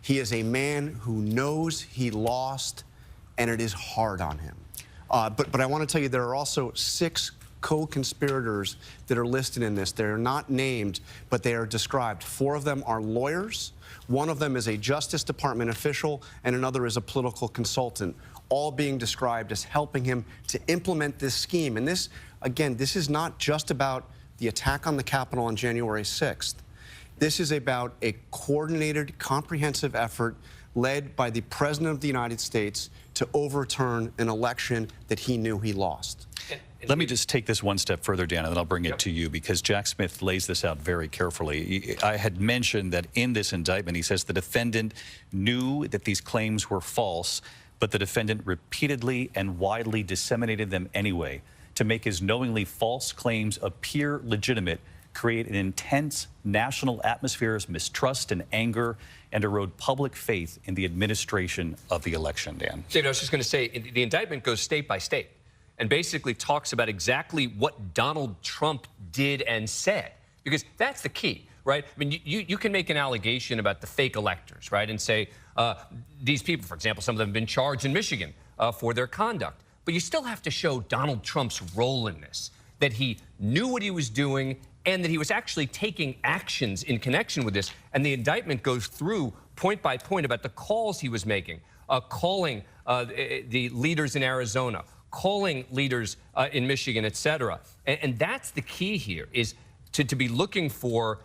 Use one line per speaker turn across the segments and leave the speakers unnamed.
He is a man who knows he lost, and it is hard on him. But I want to tell you, there are also 6 co-conspirators that are listed in this. They're not named, but they are described. 4 of them are lawyers. 1 of them is a Justice Department official, and another is a political consultant, all being described as helping him to implement this scheme. And this, again, this is not just about the attack on the Capitol on January 6th. This is about a coordinated, comprehensive effort led by the President of the United States to overturn an election that he knew he lost.
Let me just take this one step further, Dan, and then I'll bring it to you, because Jack Smith lays this out very carefully. I had mentioned that in this indictment, he says the defendant knew that these claims were false, but the defendant repeatedly and widely disseminated them anyway to make his knowingly false claims appear legitimate, create an intense national atmosphere of mistrust and anger, and erode public faith in the administration of the election, Dan.
David, I was just going to say, the indictment goes state by state and basically talks about exactly what Donald Trump did and said, because that's the key, right? I mean, you can make an allegation about the fake electors, right, and say these people, for example, some of them have been charged in Michigan for their conduct, but you still have to show Donald Trump's role in this, that he knew what he was doing and that he was actually taking actions in connection with this. And the indictment goes through point by point about the calls he was making, calling the leaders in Arizona, calling leaders in Michigan, et cetera. And that's the key here, is to be looking for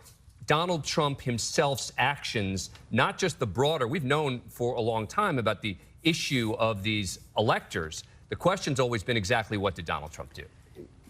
Donald Trump himself's actions, not just the broader. We've known for a long time about the issue of these electors. The question's always been exactly what did Donald Trump do?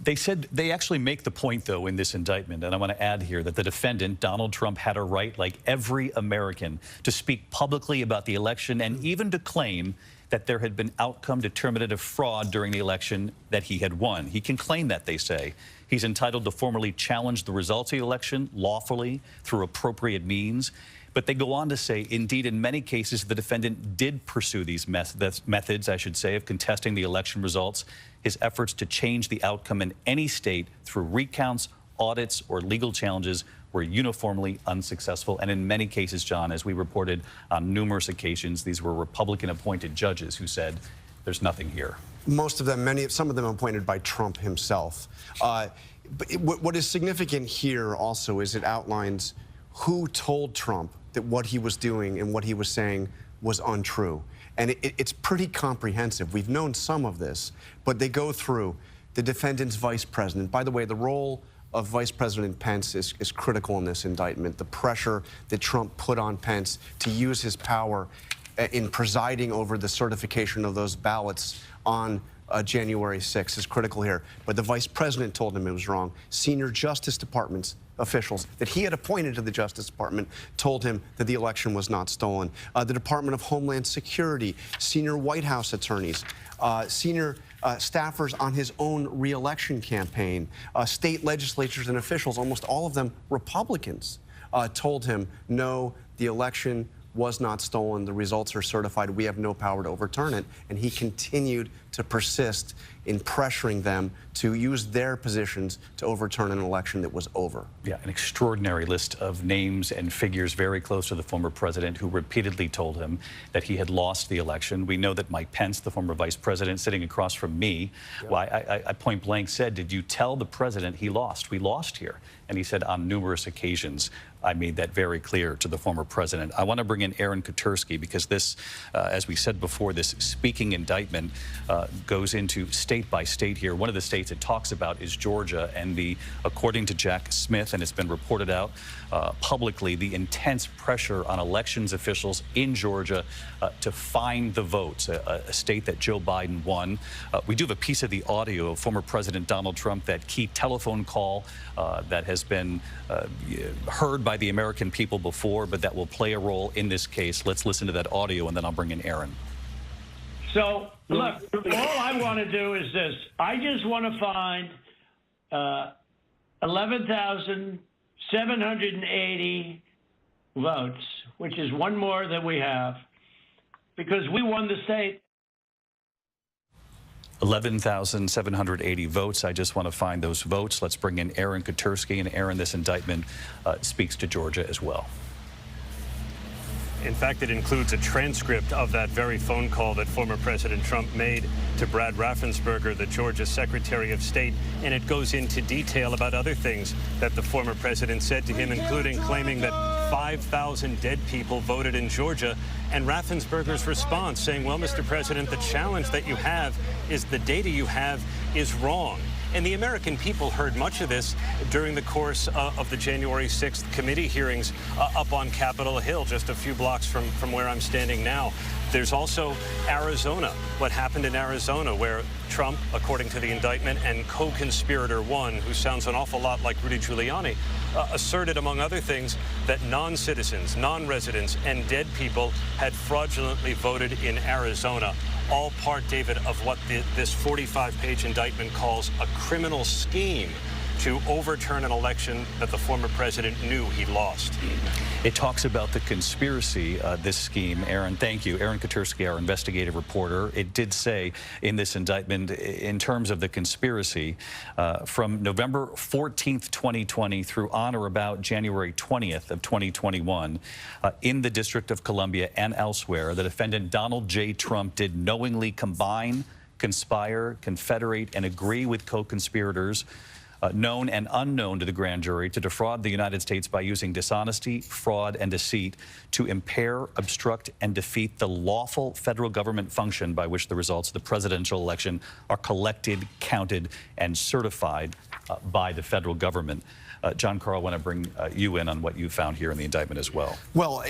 They said, they actually make the point, though, in this indictment, and I want to add here, that the defendant, Donald Trump, had a right, like every American, to speak publicly about the election and even to claim that there had been outcome determinative fraud during the election that he had won. He can claim that, they say. He's entitled to formally challenge the results of the election lawfully through appropriate means. But they go on to say, indeed, in many cases, the defendant did pursue these methods, I should say, of contesting the election results. His efforts to change the outcome in any state through recounts, audits, or legal challenges were uniformly unsuccessful. And in many cases, John, as we reported on numerous occasions, these were Republican-appointed judges who said, there's nothing here.
Most of them, some of them appointed by Trump himself. But what is significant here also is it outlines who told Trump that what he was doing and what he was saying was untrue. And it's pretty comprehensive. We've known some of this, but they go through the defendant's vice president. By the way, the role of Vice President Pence is critical in this indictment. The pressure that Trump put on Pence to use his power in presiding over the certification of those ballots on January 6th is critical here. But the vice president told him it was wrong. Senior Justice Department officials that he had appointed to the Justice Department told him that the election was not stolen. The Department of Homeland Security, senior White House attorneys, senior staffers on his own re-election campaign, state legislatures and officials, almost all of them Republicans, told him, no, the election was not stolen. The results are certified. We have no power to overturn it. And he continued to persist in pressuring them to use their positions to overturn an election that was over.
Yeah, an extraordinary list of names and figures very close to the former president who repeatedly told him that he had lost the election. We know that Mike Pence, the former vice president, sitting across from me, well, I point blank said, did you tell the president he lost? We lost here. And he said on numerous occasions, I made that very clear to the former president. I want to bring in Aaron Katersky because this, as we said before, this speaking indictment goes into state by state here. One of the states it talks about is Georgia, and according to Jack Smith, and it's been reported out publicly, the intense pressure on elections officials in Georgia to find the votes, a state that Joe Biden won. We do have a piece of the audio of former President Donald Trump, that key telephone call that has been heard by the American people before, but that will play a role in this case. Let's listen to that audio, and then I'll bring in Aaron.
So, look, all I want to do is this. I just want to find 11,780 votes, which is one more than we have, because we won the state.
11,780 votes. I just want to find those votes. Let's bring in Aaron Katersky. And Aaron, this indictment speaks to Georgia as well.
In fact, it includes a transcript of that very phone call that former President Trump made to Brad Raffensperger, the Georgia Secretary of State, and it goes into detail about other things that the former president said to him, including claiming that 5,000 dead people voted in Georgia, and Raffensperger's response saying, well, Mr. President, the challenge that you have is the data you have is wrong. And the American people heard much of this during the course of the January 6th committee hearings up on Capitol Hill, just a few blocks from where I'm standing now. There's also Arizona, what happened in Arizona, where Trump, according to the indictment, and co-conspirator one, who sounds an awful lot like Rudy Giuliani, asserted, among other things, that non-citizens, non-residents, and dead people had fraudulently voted in Arizona. All part, David, of what this 45-page indictment calls a criminal scheme to overturn an election that the former president knew he lost.
It talks about the conspiracy, this scheme. Aaron, thank you. Aaron Katursky, our investigative reporter. It did say in this indictment, in terms of the conspiracy, from November 14th, 2020 through on or about January 20th of 2021, in the District of Columbia and elsewhere, the defendant Donald J. Trump did knowingly combine, conspire, confederate, and agree with co-conspirators known and unknown to the grand jury to defraud the United States by using dishonesty, fraud, and deceit to impair, obstruct, and defeat the lawful federal government function by which the results of the presidential election are collected, counted, and certified by the federal government. John Carl, I want to bring you in on what you found here in the indictment as well.
Well,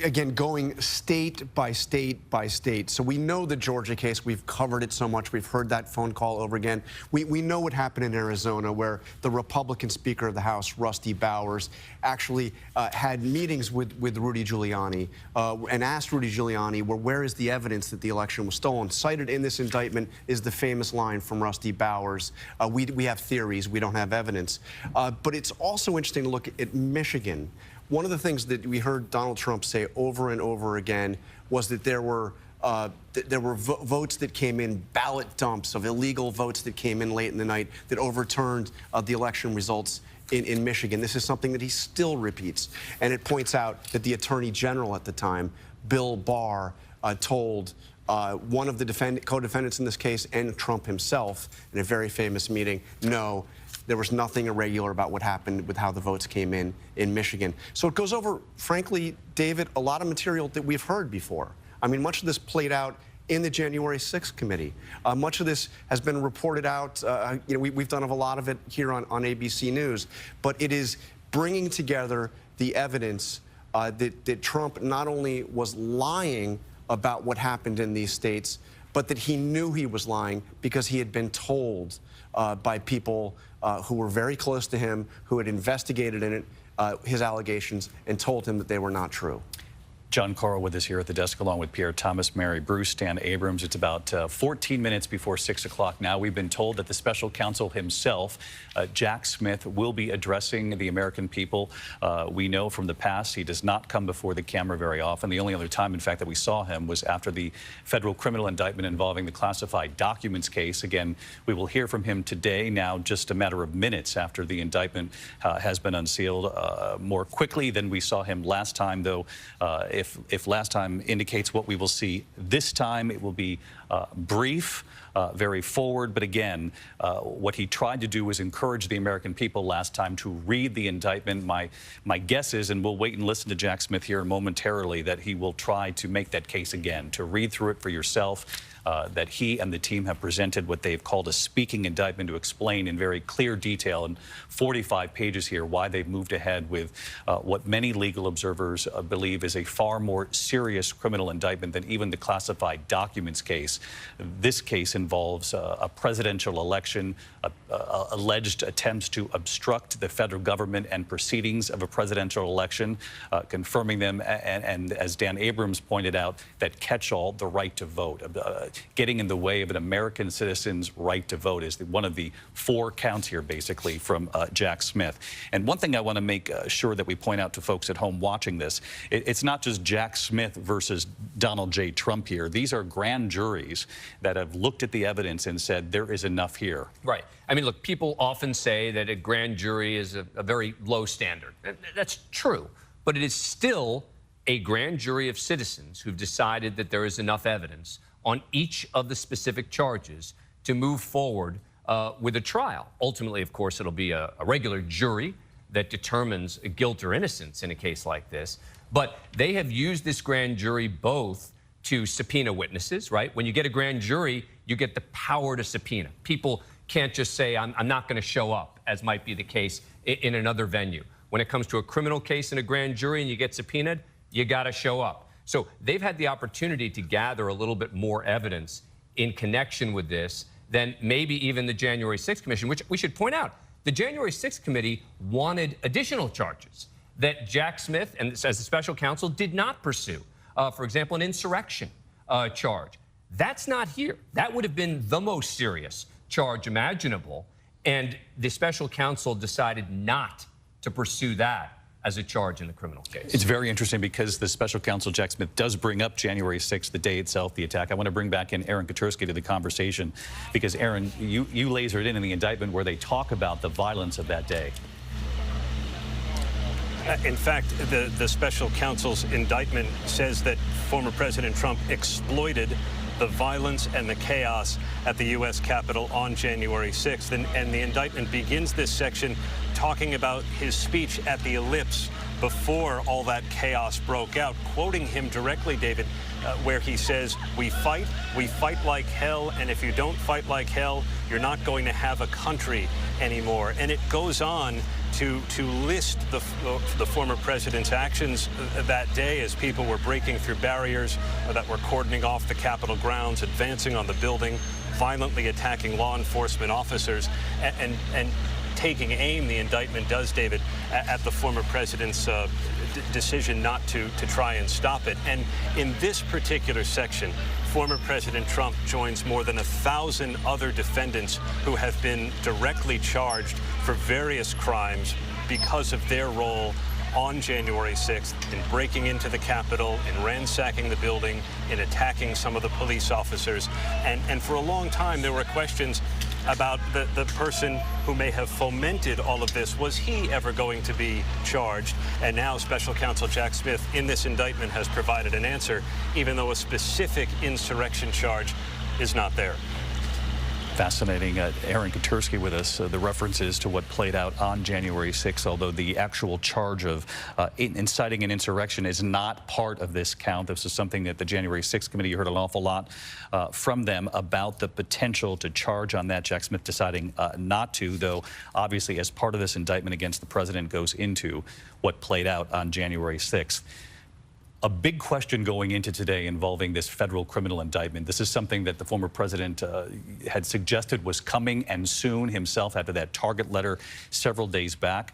again, going state by state by state. So we know the Georgia case. We've covered it so much. We've heard that phone call over again. We know what happened in Arizona, where the Republican Speaker of the House, Rusty Bowers, actually had meetings with Rudy Giuliani and asked Rudy Giuliani, well, where is the evidence that the election was stolen? Cited in this indictment is the famous line from Rusty Bowers, we have theories, we don't have evidence. But it's also interesting to look at Michigan. One of the things that we heard Donald Trump say over and over again was that there were votes that came in, ballot dumps of illegal votes that came in late in the night that overturned the election results in Michigan. This is something that he still repeats. And it points out that the Attorney General at the time, Bill Barr, told one of the co-defendants in this case and Trump himself in a very famous meeting, no, there was nothing irregular about what happened with how the votes came in Michigan. So it goes over, frankly, David, a lot of material that we've heard before. I mean, much of this played out in the January 6th committee. Much of this has been reported out. You know, we've done a lot of it here on ABC News. But it is bringing together the evidence that Trump not only was lying about what happened in these states, but that he knew he was lying because he had been told by people who were very close to him, who had investigated in it, his allegations, and told him that they were not true.
John Carl with us here at the desk, along with Pierre Thomas, Mary Bruce, Dan Abrams. It's about 14 minutes before 6 o'clock now. We've been told that the special counsel himself, Jack Smith, will be addressing the American people. We know from the past he does not come before the camera very often. The only other time, in fact, that we saw him was after the federal criminal indictment involving the classified documents case. Again, we will hear from him today, now just a matter of minutes after the indictment has been unsealed, more quickly than we saw him last time, though. If last time indicates what we will see this time, it will be brief, very forward. But again, what he tried to do was encourage the American people last time to read the indictment. My guess is, and we'll wait and listen to Jack Smith here momentarily, that he will try to make that case again, to read through it for yourself. That he and the team have presented what they've called a speaking indictment to explain in very clear detail in 45 pages here why they've moved ahead with what many legal observers believe is a far more serious criminal indictment than even the classified documents case. This case involves a presidential election, alleged attempts to obstruct the federal government and proceedings of a presidential election, confirming them, and as Dan Abrams pointed out, that catch-all, the right to vote. Getting in the way of an American citizen's right to vote is one of the 4 counts here, basically, from Jack Smith. And one thing I want to make sure that we point out to folks at home watching this, it's not just Jack Smith versus Donald J. Trump here. These are grand juries that have looked at the evidence and said there is enough here.
Right. I mean, look, people often say that a grand jury is a very low standard. That's true, but it is still a grand jury of citizens who've decided that there is enough evidence on each of the specific charges to move forward with a trial. Ultimately, of course, it'll be a regular jury that determines guilt or innocence in a case like this. But they have used this grand jury both to subpoena witnesses, right? When you get a grand jury, you get the power to subpoena. People can't just say, I'm not going to show up, as might be the case in another venue. When it comes to a criminal case in a grand jury and you get subpoenaed, you got to show up. So they've had the opportunity to gather a little bit more evidence in connection with this than maybe even the January 6th Commission, which we should point out, the January 6th Committee wanted additional charges that Jack Smith, and as the special counsel, did not pursue. For example, an insurrection charge. That's not here. That would have been the most serious charge imaginable, and the special counsel decided not to pursue that as a charge in the criminal case.
It's very interesting because the special counsel, Jack Smith, does bring up January 6th, the day itself, the attack. I want to bring back in Aaron Katersky to the conversation because, Aaron, you lasered in the indictment where they talk about the violence of that day.
In fact, the special counsel's indictment says that former President Trump exploited the violence and the chaos at the U.S. Capitol on January 6th. And the indictment begins this section talking about his speech at the Ellipse before all that chaos broke out, quoting him directly, David, where he says, we fight like hell, and if you don't fight like hell, you're not going to have a country anymore. And it goes on to list the former president's actions that day as people were breaking through barriers that were cordoning off the Capitol grounds, advancing on the building, violently attacking law enforcement officers, and taking aim, the indictment does, David, at the former president's decision not to try and stop it. And in this particular section, former President Trump joins more than 1,000 other defendants who have been directly charged for various crimes because of their role on January 6th in breaking into the Capitol, in ransacking the building, in attacking some of the police officers. And for a long time, there were questions about the person who may have fomented all of this. Was he ever going to be charged? And now special counsel Jack Smith in this indictment has provided an answer, even though a specific insurrection charge is not there.
Fascinating. Aaron Katersky with us. The references to what played out on January 6th, although the actual charge of inciting an insurrection is not part of this count. This is something that the January 6th committee, you heard an awful lot from them about the potential to charge on that. Jack Smith deciding not to, though obviously as part of this indictment against the president goes into what played out on January 6th. A big question going into today involving this federal criminal indictment. This is something that the former president had suggested was coming and soon himself after that target letter several days back.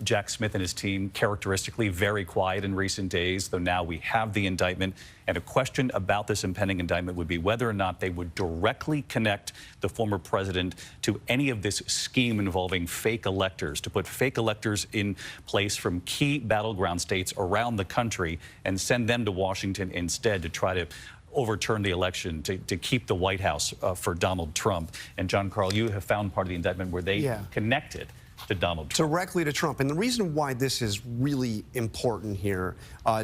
Jack Smith and his team characteristically very quiet in recent days, though now we have the indictment. And a question about this impending indictment would be whether or not they would directly connect the former president to any of this scheme involving fake electors, to put fake electors in place from key battleground states around the country and send them to Washington instead to try to overturn the election, to keep the White House for Donald Trump. And John Carl, you have found part of the indictment where they connected to Donald Trump.
Directly to Trump. And the reason why this is really important here,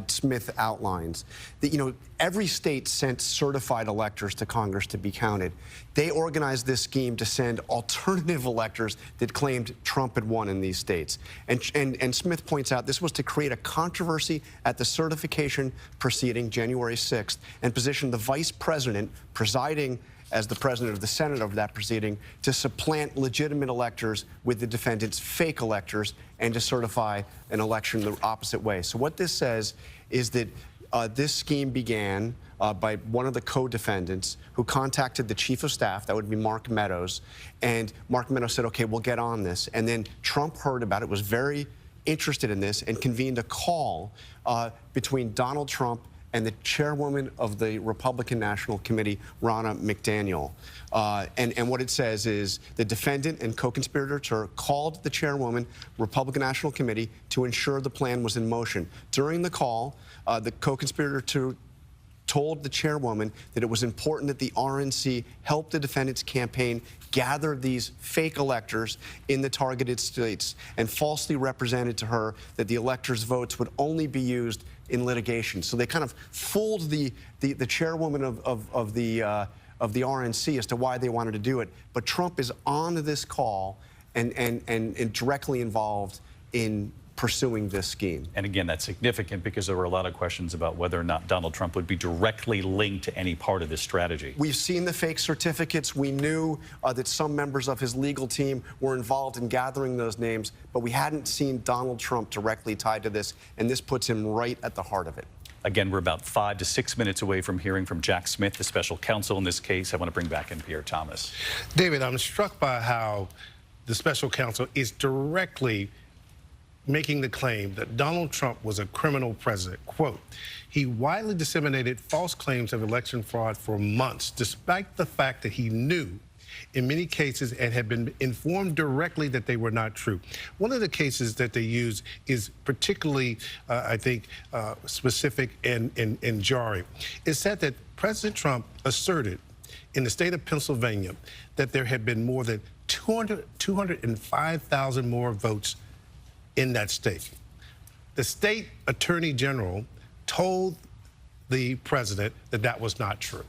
Smith outlines that, you know, every state sent certified electors to Congress to be counted. They organized this scheme to send alternative electors that claimed Trump had won in these states. And Smith points out this was to create a controversy at the certification proceeding January 6th and position the vice president presiding as the president of the Senate of that proceeding to supplant legitimate electors with the defendant's fake electors and to certify an election the opposite way. So what this says is that this scheme began by one of the co-defendants who contacted the chief of staff, that would be Mark Meadows, and Mark Meadows said, okay, we'll get on this. And then Trump heard about it, was very interested in this, and convened a call between Donald Trump and the chairwoman of the Republican National Committee, Ronna McDaniel. And what it says is the defendant and co-conspirator called the chairwoman, Republican National Committee, to ensure the plan was in motion. During the call, the co-conspirator told the chairwoman that it was important that the RNC help the defendant's campaign gather these fake electors in the targeted states and falsely represented to her that the electors' votes would only be used in litigation. So they kind of fooled the chairwoman of the RNC as to why they wanted to do it. But Trump is on this call and directly involved in pursuing this scheme.
And again, that's significant because there were a lot of questions about whether or not Donald Trump would be directly linked to any part of this strategy.
We've seen the fake certificates. We knew that some members of his legal team were involved in gathering those names, but we hadn't seen Donald Trump directly tied to this, and this puts him right at the heart of it.
Again, we're about 5 to 6 minutes away from hearing from Jack Smith, the special counsel in this case. I want to bring back in Pierre Thomas.
David, I'm struck by how the special counsel is directly making the claim that Donald Trump was a criminal president. Quote, he widely disseminated false claims of election fraud for months, despite the fact that he knew in many cases and had been informed directly that they were not true. One of the cases that they use is particularly, I think, specific and jarring. It said that President Trump asserted in the state of Pennsylvania that there had been more than 205,000 more votes in that state. The state attorney general told the president that that was not true,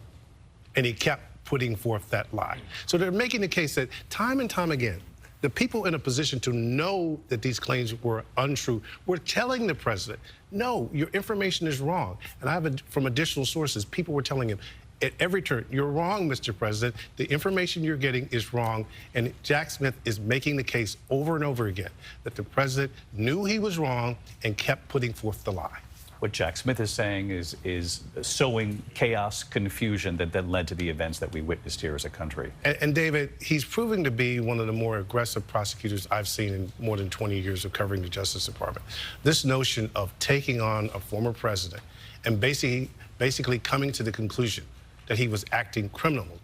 and he kept putting forth that lie. So they're making the case that time and time again, the people in a position to know that these claims were untrue were telling the president, no, your information is wrong. And I have, from additional sources, people were telling him, at every turn, you're wrong, Mr. President. The information you're getting is wrong. And Jack Smith is making the case over and over again that the president knew he was wrong and kept putting forth the lie.
What Jack Smith is saying is sowing chaos, confusion that then led to the events that we witnessed here as a country.
And David, he's proving to be one of the more aggressive prosecutors I've seen in more than 20 years of covering the Justice Department. This notion of taking on a former president and basically coming to the conclusion that he was acting criminally,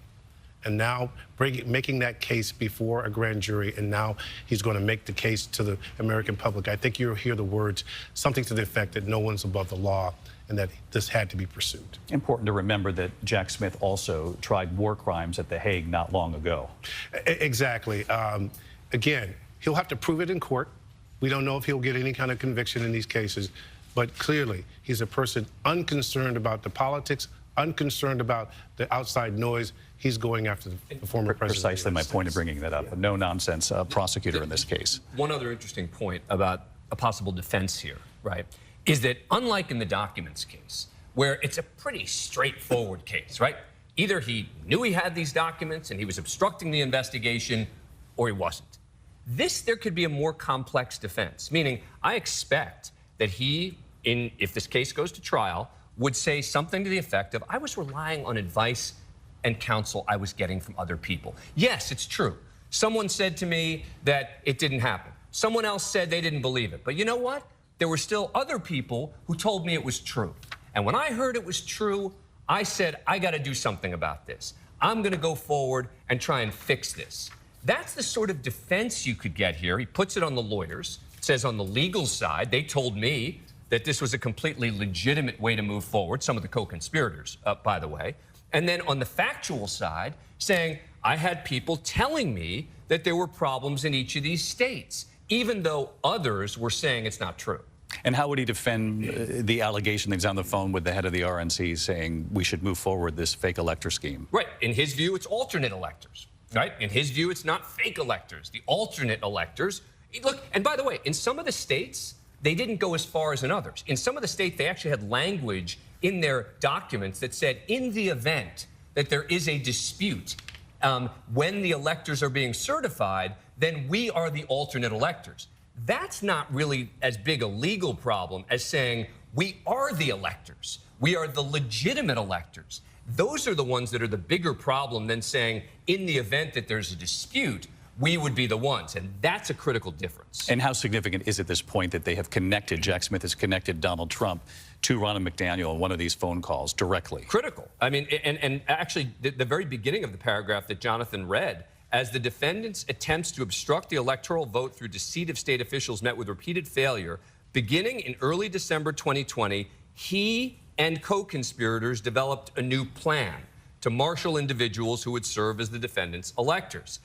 and now making that case before a grand jury, and now he's going to make the case to the American public. I think you'll hear the words, something to the effect that no one's above the law and that this had to be pursued.
Important to remember that Jack Smith also tried war crimes at The Hague not long ago.
Exactly. Again, he'll have to prove it in court. We don't know if he'll get any kind of conviction in these cases, but clearly he's a person unconcerned about the politics, unconcerned about the outside noise. He's going after the former president.
Precisely my point of bringing that up. A no-nonsense prosecutor in this case.
One other interesting point about a possible defense here, right, is that unlike in the documents case, where it's a pretty straightforward case, right? Either he knew he had these documents and he was obstructing the investigation, or he wasn't. There could be a more complex defense, meaning I expect that he, if this case goes to trial, would say something to the effect of, I was relying on advice and counsel I was getting from other people. Yes, it's true. Someone said to me that it didn't happen. Someone else said they didn't believe it. But you know what? There were still other people who told me it was true. And when I heard it was true, I said, I got to do something about this. I'm going to go forward and try and fix this. That's the sort of defense you could get here. He puts it on the lawyers. It says on the legal side, they told me that this was a completely legitimate way to move forward, some of the co-conspirators, by the way. And then on the factual side, saying, I had people telling me that there were problems in each of these states, even though others were saying it's not true.
And how would he defend the allegation that he's on the phone with the head of the RNC saying we should move forward this fake elector scheme?
Right. In his view, it's alternate electors. Right? In his view, it's not fake electors, the alternate electors. Look, and by the way, in some of the states, they didn't go as far as in others. In some of the states, they actually had language in their documents that said, in the event that there is a dispute, when the electors are being certified, then we are the alternate electors. That's not really as big a legal problem as saying we are the electors. We are the legitimate electors. Those are the ones that are the bigger problem than saying in the event that there's a dispute, we would be the ones. And that's a critical difference.
And how significant is it at this point that they have connected, Jack Smith has connected Donald Trump to Ronna McDaniel in one of these phone calls directly?
Critical. I mean, and actually, the very beginning of the paragraph that Jonathan read, as the defendant's attempts to obstruct the electoral vote through deceit of state officials met with repeated failure, beginning in early December 2020, he and co-conspirators developed a new plan to marshal individuals who would serve as the defendant's electors.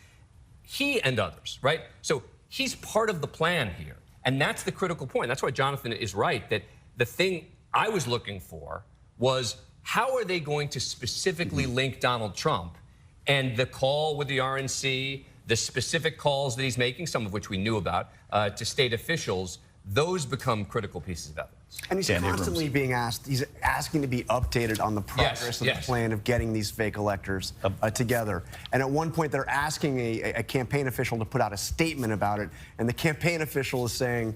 He and others, right? So he's part of the plan here. And that's the critical point. That's why Jonathan is right, that the thing I was looking for was how are they going to specifically link Donald Trump and the call with the RNC, the specific calls that he's making, some of which we knew about, to state officials. Those become critical pieces of evidence.
And he's constantly being asked, he's asking to be updated on the progress of the plan of getting these fake electors together. And at one point, they're asking a campaign official to put out a statement about it. And the campaign official is saying,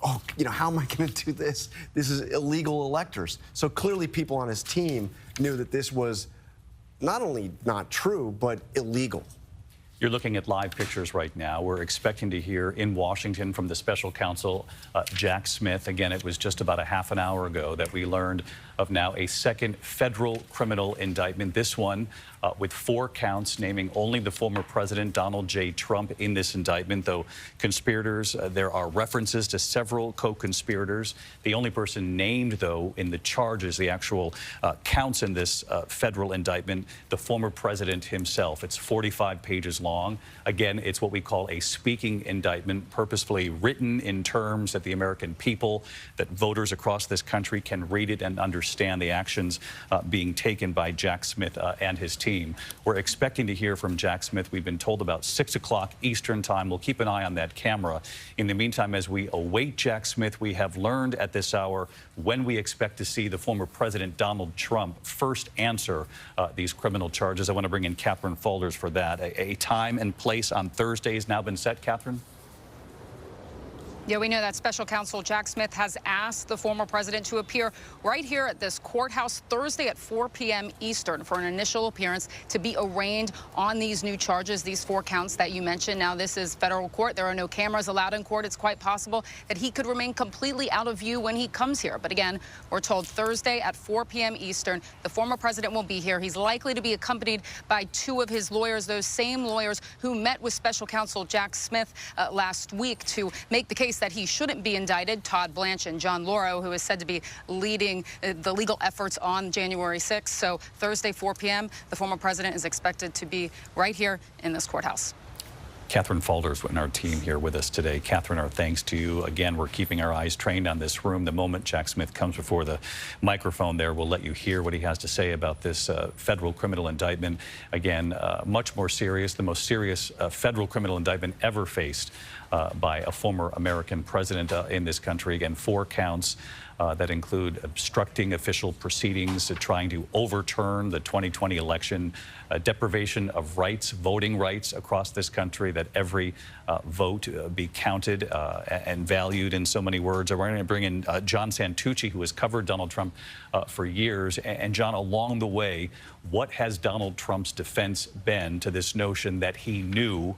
oh, you know, how am I going to do this? This is illegal electors. So clearly people on his team knew that this was not only not true, but illegal.
You're looking at live pictures right now. We're expecting to hear in Washington from the special counsel, Jack Smith. Again, it was just about a half an hour ago that we learned of now a second federal criminal indictment. This one with 4 counts naming only the former president, Donald J. Trump, in this indictment, though conspirators, there are references to several co-conspirators. The only person named, though, in the charges, the actual counts in this federal indictment, the former president himself. It's 45 pages long. Again, it's what we call a speaking indictment, purposefully written in terms that the American people, that voters across this country can read it and understand the actions being taken by Jack Smith and his team. We're expecting to hear from Jack Smith. We've been told about 6 o'clock Eastern time. We'll keep an eye on that camera. In the meantime, as we await Jack Smith, we have learned at this hour when we expect to see the former president, Donald Trump, first answer these criminal charges. I want to bring in Catherine Faulders for that. A time and place on Thursday has now been set, Catherine?
Yeah, we know that special counsel Jack Smith has asked the former president to appear right here at this courthouse Thursday at 4 p.m. Eastern for an initial appearance to be arraigned on these new charges, these 4 counts that you mentioned. Now, this is federal court. There are no cameras allowed in court. It's quite possible that he could remain completely out of view when he comes here. But again, we're told Thursday at 4 p.m. Eastern, the former president will be here. He's likely to be accompanied by 2 of his lawyers, those same lawyers who met with special counsel Jack Smith last week to make the case that he shouldn't be indicted, Todd Blanche and John Lauro, who is said to be leading the legal efforts on January 6th. So Thursday, 4 p.m., the former president is expected to be right here in this courthouse.
Catherine Faulders in our team here with us today. Catherine, our thanks to you. Again, we're keeping our eyes trained on this room. The moment Jack Smith comes before the microphone there, we'll let you hear what he has to say about this federal criminal indictment. Again, much more serious, the most serious federal criminal indictment ever faced by a former American president in this country. Again, 4 counts that include obstructing official proceedings, trying to overturn the 2020 election, deprivation of rights, voting rights across this country, that every vote be counted and valued in so many words. We're going to bring in John Santucci, who has covered Donald Trump for years. And John, along the way, what has Donald Trump's defense been to this notion that he knew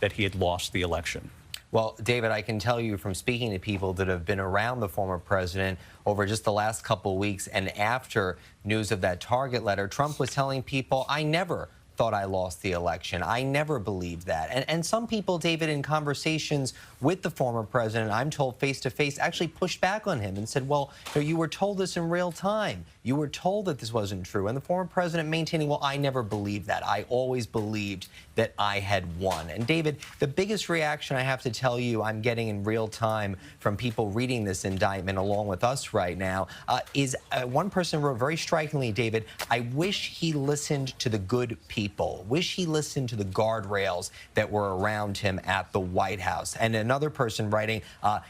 that he had lost the election?
Well, David, I can tell you from speaking to people that have been around the former president over just the last couple of weeks and after news of that Target letter, Trump was telling people, I never thought I lost the election. I never believed that. And some people, David, in conversations with the former president, I'm told face-to-face, actually pushed back on him and said, well, you were told this in real time. You were told that this wasn't true. And the former president maintaining, well, I never believed that. I always believed that I had won. And David, the biggest reaction I have to tell you I'm getting in real time from people reading this indictment along with us right now is one person wrote very strikingly, David, I wish he listened to the good people, wish he listened to the guardrails that were around him at the White House. And another person writing,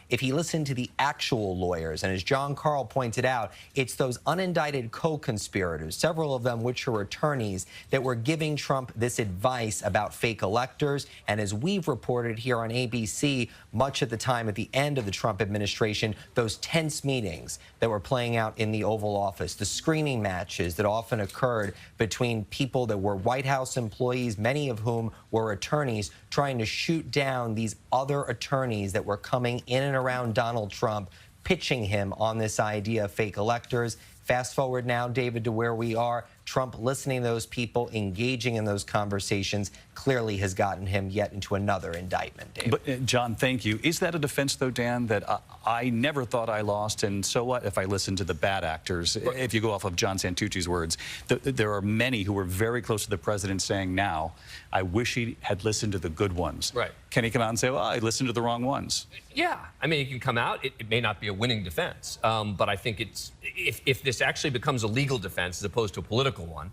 if he listened to the actual lawyers, and as John Carl pointed out, it's those unindicted co-conspirators, several of them which are attorneys, that were giving Trump this advice about fake electors. And as we've reported here on ABC, much at the time at the end of the Trump administration, those tense meetings that were playing out in the Oval Office, the screaming matches that often occurred between people that were White House employees, many of whom were attorneys, trying to shoot down these other attorneys that were coming in and around Donald Trump, pitching him on this idea of fake electors. Fast forward now, David, to where we are. Trump listening to those people, engaging in those conversations, clearly has gotten him yet into another indictment, David.
But, John, thank you. Is that a defense, though, Dan, that I never thought I lost, and so what if I listen to the bad actors? If you go off of John Santucci's words, there are many who are very close to the president saying now, I wish he had listened to the good ones.
Right.
Can he come out and say, well, I listened to the wrong ones?
Yeah, I mean, it can come out. It may not be a winning defense, but I think if this actually becomes a legal defense as opposed to a political one,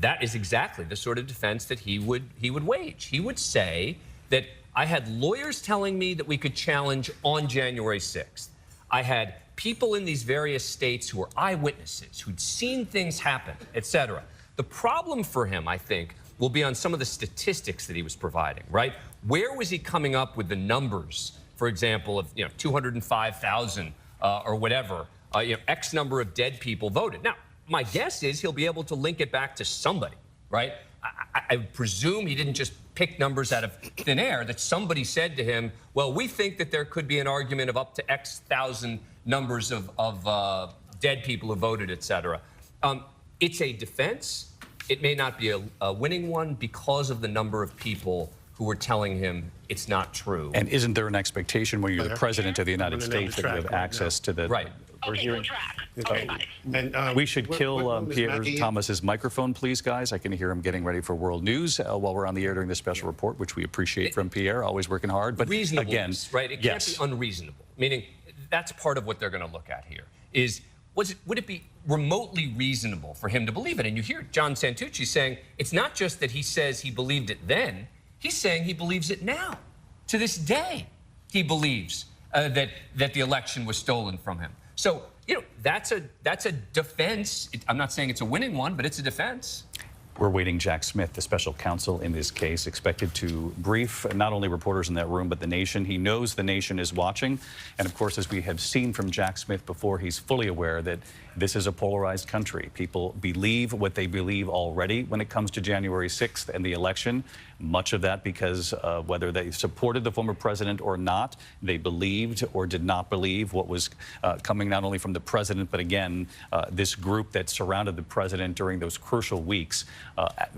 that is exactly the sort of defense that he would wage. He would say that I had lawyers telling me that we could challenge on January 6th. I had people in these various states who were eyewitnesses, who'd seen things happen, etc. The problem for him, I think, will be on some of the statistics that he was providing, right? Where was he coming up with the numbers, for example, of 205,000 or whatever, X number of dead people voted? Now, my guess is he'll be able to link it back to somebody, right? I presume he didn't just pick numbers out of thin air, that somebody said to him, well, we think that there could be an argument of up to X thousand numbers of dead people who voted, et cetera. It's a defense. It may not be a winning one because of the number of people who were telling him it's not true.
And isn't there an expectation when you're the president of the United States that you have access to the...
Right.
We're hearing...
Okay, bye.
And,
We should kill Pierre
Mackey-
Thomas's microphone, please, guys. I can hear him getting ready for world news while we're on the air during the special report, which we appreciate from Pierre, always working hard. But again,
right? It can't be unreasonable. Meaning, that's part of what they're going to look at here. Is would it be remotely reasonable for him to believe it? And you hear John Santucci saying it's not just that he says he believed it then. He's saying he believes it now. To this day, he believes that the election was stolen from him. So, that's a defense. I'm not saying it's a winning one, but it's a defense.
we're waiting Jack Smith, the special counsel in this case, expected to brief not only reporters in that room, but the nation. He knows the nation is watching. And of course, as we have seen from Jack Smith before, he's fully aware that this is a polarized country. People believe what they believe already when it comes to January 6th and the election. Much of that because whether they supported the former president or not, they believed or did not believe what was coming not only from the president, but again, this group that surrounded the president during those crucial weeks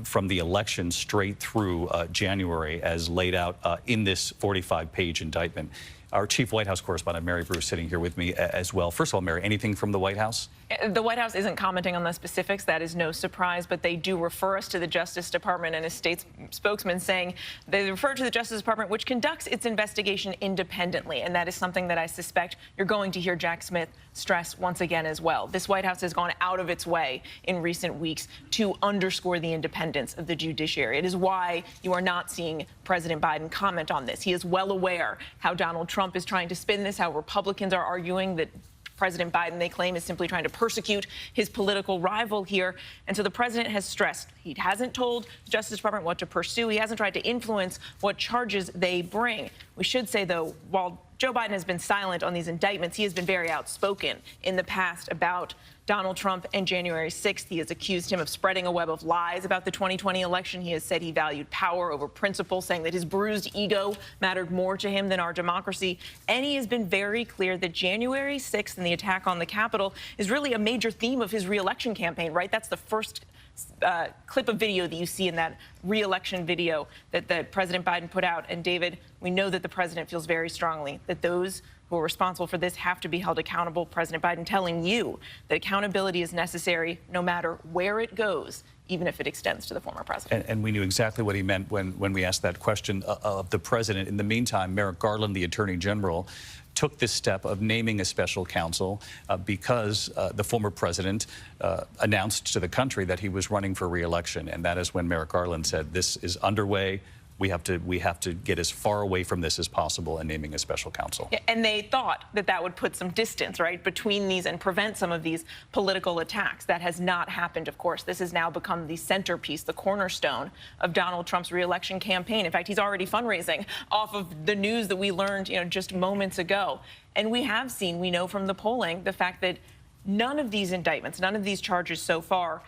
from the election straight through January, as laid out in this 45-page indictment. Our chief White House correspondent, Mary Bruce, sitting here with me as well. First of all, Mary, anything from the White House?
The White House isn't commenting on the specifics. That is no surprise, but they do refer us to the Justice Department and a state spokesman saying they refer to the Justice Department, which conducts its investigation independently. And that is something that I suspect you're going to hear Jack Smith stress once again as well. This White House has gone out of its way in recent weeks to underscore the independence of the judiciary. It is why you are not seeing President Biden comment on this. He is well aware how Donald Trump is trying to spin this, how Republicans are arguing that President Biden, they claim, is simply trying to persecute his political rival here. And so the president has stressed he hasn't told the Justice Department what to pursue. He hasn't tried to influence what charges they bring. We should say, though, while Joe Biden has been silent on these indictments, he has been very outspoken in the past about Donald Trump and January 6th. He has accused him of spreading a web of lies about the 2020 election. He has said he valued power over principle, saying that his bruised ego mattered more to him than our democracy. And he has been very clear that January 6th and the attack on the Capitol is really a major theme of his re-election campaign, right? That's the first clip of video that you see in that re-election video that President Biden put out. And David, we know that the president feels very strongly that those who are responsible for this have to be held accountable. President Biden telling you that accountability is necessary no matter where it goes, even if it extends to the former president.
And we knew exactly what he meant when we asked that question of the president. In the meantime, Merrick Garland, the Attorney General, took this step of naming a special counsel because the former president announced to the country that he was running for re-election. And that is when Merrick Garland said, this is underway. We have to get as far away from this as possible in naming a special counsel.
Yeah, and they thought that that would put some distance, right, between these and prevent some of these political attacks. That has not happened, of course. This has now become the centerpiece, the cornerstone of Donald Trump's re-election campaign. In fact, he's already fundraising off of the news that we learned, just moments ago. And we have seen, we know from the polling, the fact that none of these indictments, none of these charges so far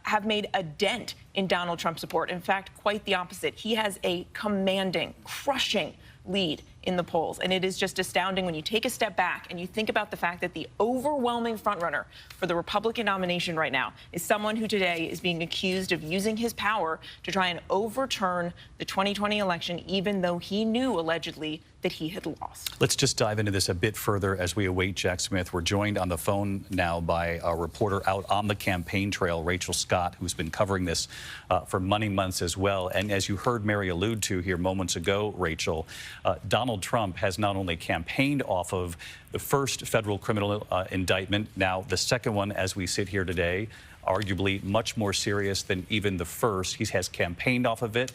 have made a dent in Donald Trump's support. In fact, quite the opposite. He has a commanding, crushing lead in the polls. And it is just astounding when you take a step back and you think about the fact that the overwhelming frontrunner for the Republican nomination right now is someone who today is being accused of using his power to try and overturn the 2020 election, even though he knew allegedly that he had lost.
Let's just dive into this a bit further as we await Jack Smith. We're joined on the phone now by a reporter out on the campaign trail, Rachel Scott, who's been covering this for many months as well. And as you heard Mary allude to here moments ago, Rachel, Donald Trump has not only campaigned off of the first federal criminal indictment, now the second one as we sit here today, arguably much more serious than even the first. He has campaigned off of it.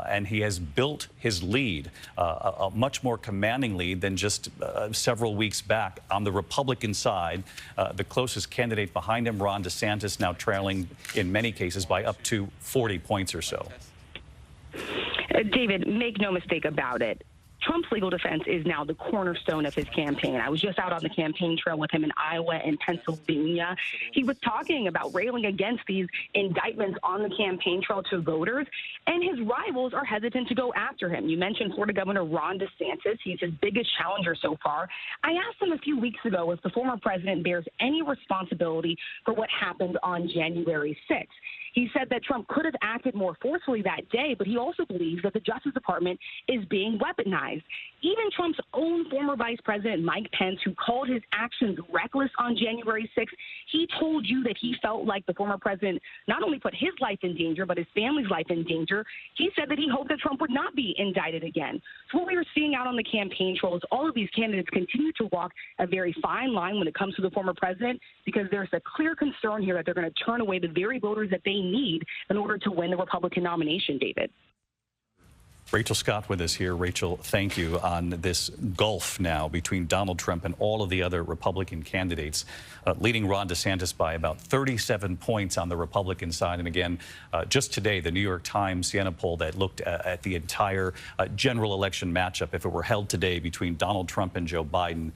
And he has built his lead, a much more commanding lead than just several weeks back on the Republican side. The closest candidate behind him, Ron DeSantis, now trailing in many cases by up to 40 points or so.
David, make no mistake about it. Trump's legal defense is now the cornerstone of his campaign. I was just out on the campaign trail with him in Iowa and Pennsylvania. He was talking about railing against these indictments on the campaign trail to voters, and his rivals are hesitant to go after him. You mentioned Florida Governor Ron DeSantis. He's his biggest challenger so far. I asked him a few weeks ago if the former president bears any responsibility for what happened on January 6th. He said that Trump could have acted more forcefully that day, but he also believes that the Justice Department is being weaponized. Even Trump's own former Vice President Mike Pence, who called his actions reckless on January 6th, he told you that he felt like the former president not only put his life in danger, but his family's life in danger. He said that he hoped that Trump would not be indicted again. So what we are seeing out on the campaign trail is all of these candidates continue to walk a very fine line when it comes to the former president, because there's a clear concern here that they're going to turn away the very voters that they need in order to win the Republican nomination, David.
Rachel Scott with us here. Rachel, thank you. On this gulf now between Donald Trump and all of the other Republican candidates, leading Ron DeSantis by about 37 points on the Republican side. And again, just today, the New York Times Siena poll that looked at the entire general election matchup, if it were held today between Donald Trump and Joe Biden,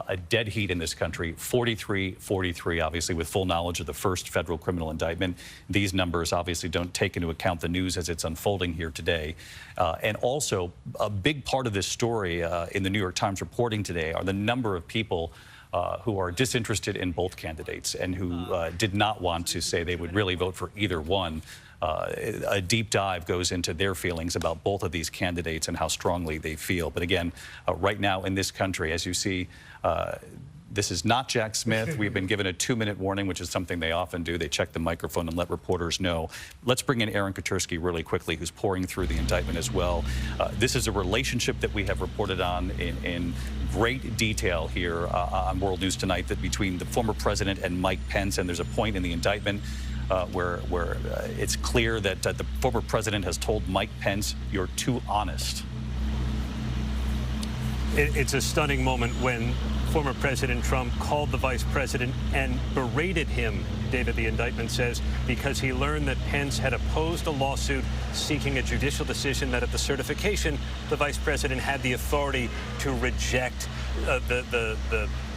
a dead heat in this country, 43-43, obviously with full knowledge of the first federal criminal indictment. These numbers obviously don't take into account the news as it's unfolding here today. And also, a big part of this story in the New York Times reporting today are the number of people who are disinterested in both candidates and who did not want to say they would really vote for either one. A deep dive goes into their feelings about both of these candidates and how strongly they feel. But again, right now in this country, as you see, this is not Jack Smith. We've been given a 2-minute warning, which is something they often do. They check the microphone and let reporters know. Let's bring in Aaron Katersky really quickly, who's pouring through the indictment as well. This is a relationship that we have reported on in great detail here on World News Tonight, that between the former president and Mike Pence, and there's a point in the indictment where it's clear that the former president has told Mike Pence, "You're too honest."
It's a stunning moment when former President Trump called the vice president and berated him, David, the indictment says, because he learned that Pence had opposed a lawsuit seeking a judicial decision that at the certification, the vice president had the authority to reject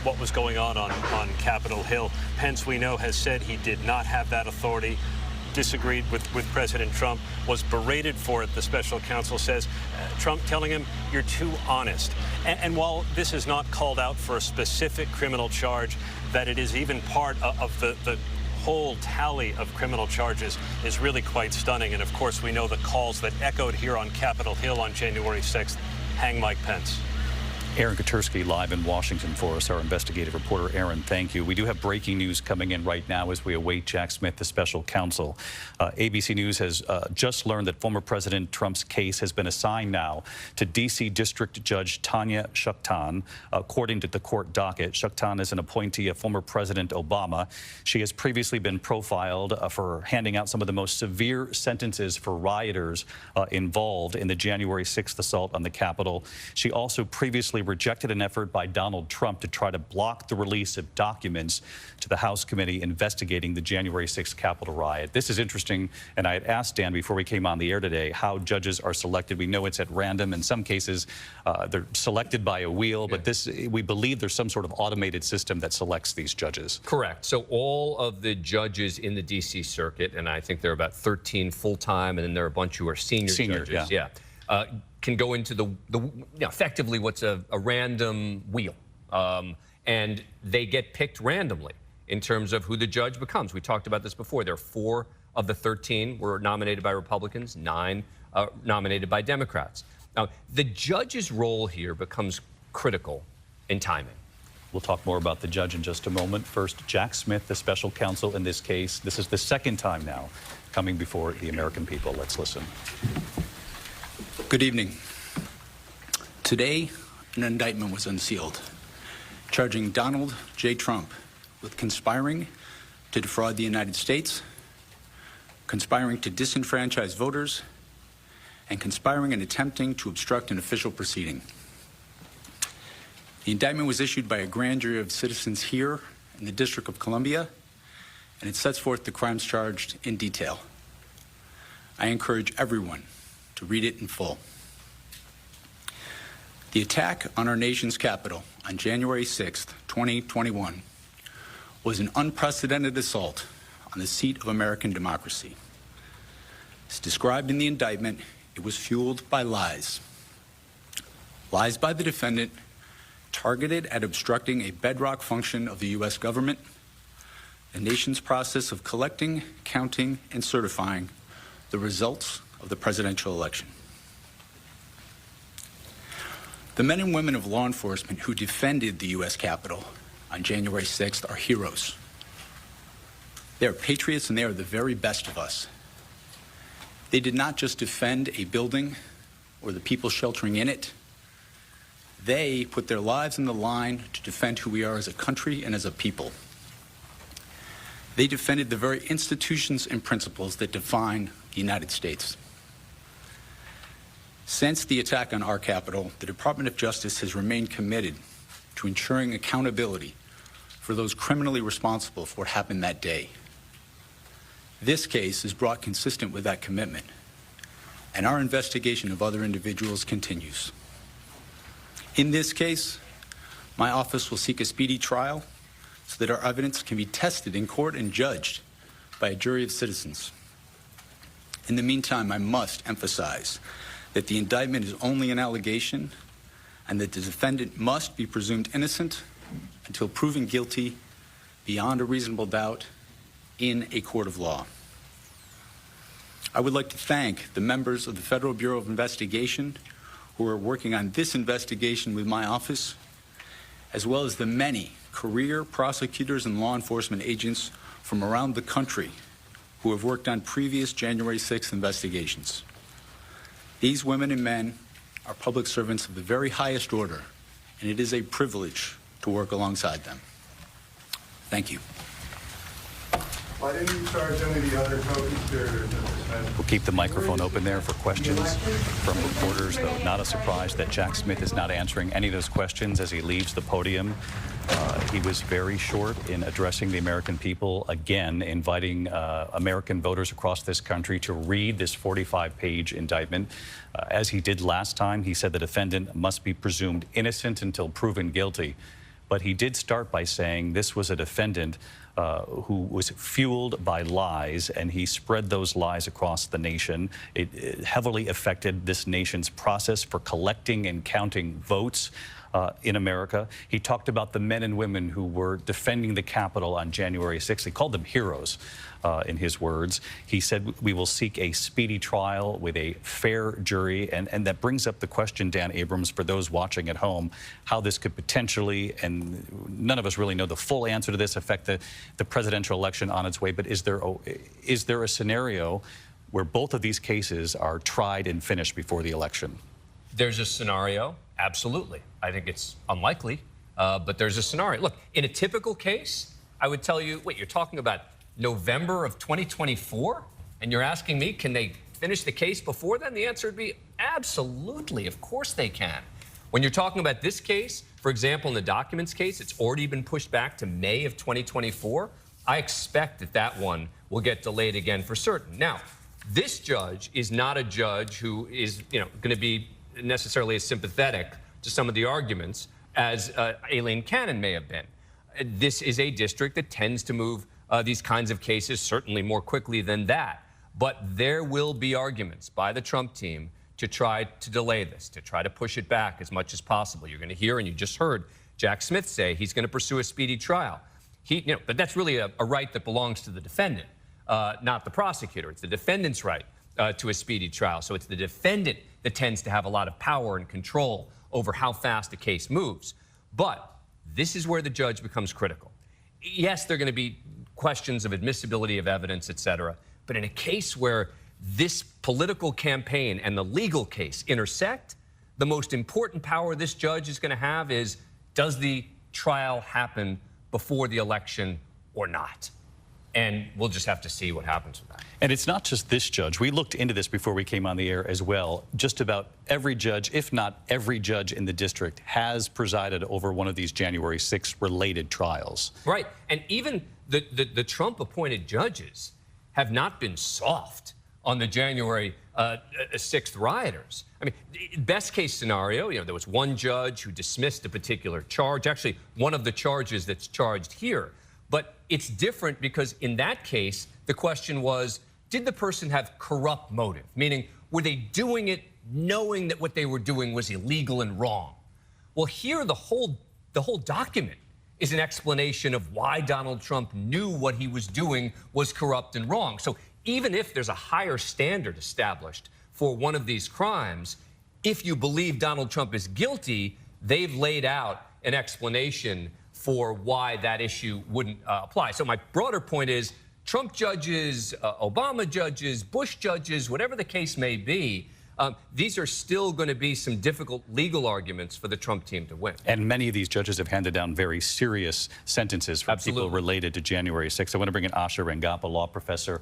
what was going on Capitol Hill. Pence, we know, has said he did not have that authority, disagreed with President Trump, was berated for it, the special counsel says. Trump telling him, "You're too honest." And while this is not called out for a specific criminal charge, that it is even part of the whole tally of criminal charges is really quite stunning. And of course, we know the calls that echoed here on Capitol Hill on January 6th, hang Mike Pence.
Aaron Katersky live in Washington for us, our investigative reporter. Aaron, thank you. We do have breaking news coming in right now as we await Jack Smith, the special counsel. ABC News has just learned that former President Trump's case has been assigned now to D.C. District Judge Tanya Chutkan. According to the court docket, Chutkan is an appointee of former President Obama. She has previously been profiled for handing out some of the most severe sentences for rioters involved in the January 6th assault on the Capitol. She also previously rejected an effort by Donald Trump to try to block the release of documents to the House committee investigating the January 6th Capitol riot. This is interesting, and I had asked Dan before we came on the air today how judges are selected. We know it's at random. In some cases, they're selected by a wheel, but we believe there's some sort of automated system that selects these judges.
Correct. So all of the judges in the D.C. circuit, and I think there are about 13 full-time, and then there are a bunch who are senior judges.
Yeah.
can go into effectively what's a random wheel. And they get picked randomly in terms of who the judge becomes. We talked about this before. There are 4 of the 13 were nominated by Republicans, 9 nominated by Democrats. Now, the judge's role here becomes critical in timing.
We'll talk more about the judge in just a moment. First, Jack Smith, the special counsel in this case. This is the second time now coming before the American people. Let's listen.
Good evening. Today, an indictment was unsealed, charging Donald J. Trump with conspiring to defraud the United States, conspiring to disenfranchise voters, and conspiring and attempting to obstruct an official proceeding. The indictment was issued by a grand jury of citizens here in the District of Columbia, and it sets forth the crimes charged in detail. I encourage everyone to read it in full. The attack on our nation's capital on January 6th, 2021, was an unprecedented assault on the seat of American democracy. As described in the indictment, it was fueled by lies. Lies by the defendant targeted at obstructing a bedrock function of the U.S. government, the nation's process of collecting, counting, and certifying the results of the presidential election. The men and women of law enforcement who defended the U.S. Capitol on January 6th are heroes. They are patriots and they are the very best of us. They did not just defend a building or the people sheltering in it. They put their lives on the line to defend who we are as a country and as a people. They defended the very institutions and principles that define the United States. Since the attack on our Capitol, the Department of Justice has remained committed to ensuring accountability for those criminally responsible for what happened that day. This case is brought consistent with that commitment, and our investigation of other individuals continues. In this case, my office will seek a speedy trial so that our evidence can be tested in court and judged by a jury of citizens. In the meantime, I must emphasize that the indictment is only an allegation and that the defendant must be presumed innocent until proven guilty beyond a reasonable doubt in a court of law. I would like to thank the members of the Federal Bureau of Investigation who are working on this investigation with my office, as well as the many career prosecutors and law enforcement agents from around the country who have worked on previous January 6th investigations. These women and men are public servants of the very highest order, and it is a privilege to work alongside them. Thank you.
Why didn't you charge any of the other co-conspirators?
We'll keep the microphone open there for questions from reporters, though not a surprise that Jack Smith is not answering any of those questions as he leaves the podium. He was very short in addressing the American people, again, inviting American voters across this country to read this 45-page indictment. As he did last time, he said the defendant must be presumed innocent until proven guilty. But he did start by saying this was a defendant who was fueled by lies, and he spread those lies across the nation. It heavily affected this nation's process for collecting and counting votes in America. He talked about the men and women who were defending the Capitol on January 6th. He called them heroes, in his words. He said we will seek a speedy trial with a fair jury, and that brings up the question, Dan Abrams, for those watching at home, how this could potentially, and none of us really know the full answer to this, affect the presidential election on its way. But is there a scenario where both of these cases are tried and finished before the election?
There's a scenario, absolutely. I think it's unlikely, but there's a scenario. Look, in a typical case, I would tell you, wait, you're talking about November of 2024, and you're asking me, can they finish the case before then? The answer would be absolutely. Of course they can. When you're talking about this case, for example, in the documents case, it's already been pushed back to May of 2024. I expect that that one will get delayed again for certain. Now, this judge is not a judge who is, going to be necessarily as sympathetic to some of the arguments as Aileen Cannon may have been. This is a district that tends to move these kinds of cases certainly more quickly than that. But there will be arguments by the Trump team to try to delay this, to try to push it back as much as possible. You're going to hear, and you just heard Jack Smith say he's going to pursue a speedy trial. But that's really a right that belongs to the defendant, not the prosecutor. It's the defendant's right to a speedy trial. So it's the defendant that tends to have a lot of power and control over how fast a case moves. But this is where the judge becomes critical. Yes, there are going to be questions of admissibility of evidence, et cetera. But in a case where this political campaign and the legal case intersect, the most important power this judge is going to have is, does the trial happen before the election or not? And we'll just have to see what happens with that.
And it's not just this judge. We looked into this before we came on the air as well. Just about every judge, if not every judge in the district, has presided over one of these January 6th related trials.
Right. And even the Trump-appointed judges have not been soft on the January 6th rioters. I mean, best case scenario, there was one judge who dismissed a particular charge, actually one of the charges that's charged here. But it's different because in that case, the question was, did the person have corrupt motive? Meaning, were they doing it knowing that what they were doing was illegal and wrong? Well, here the whole document is an explanation of why Donald Trump knew what he was doing was corrupt and wrong. So even if there's a higher standard established for one of these crimes, if you believe Donald Trump is guilty, they've laid out an explanation for why that issue wouldn't apply. So my broader point is, Trump judges, Obama judges, Bush judges, whatever the case may be, these are still going to be some difficult legal arguments for the Trump team to win.
And many of these judges have handed down very serious sentences for people related to January 6th. I want to bring in Asha Rangappa, law professor,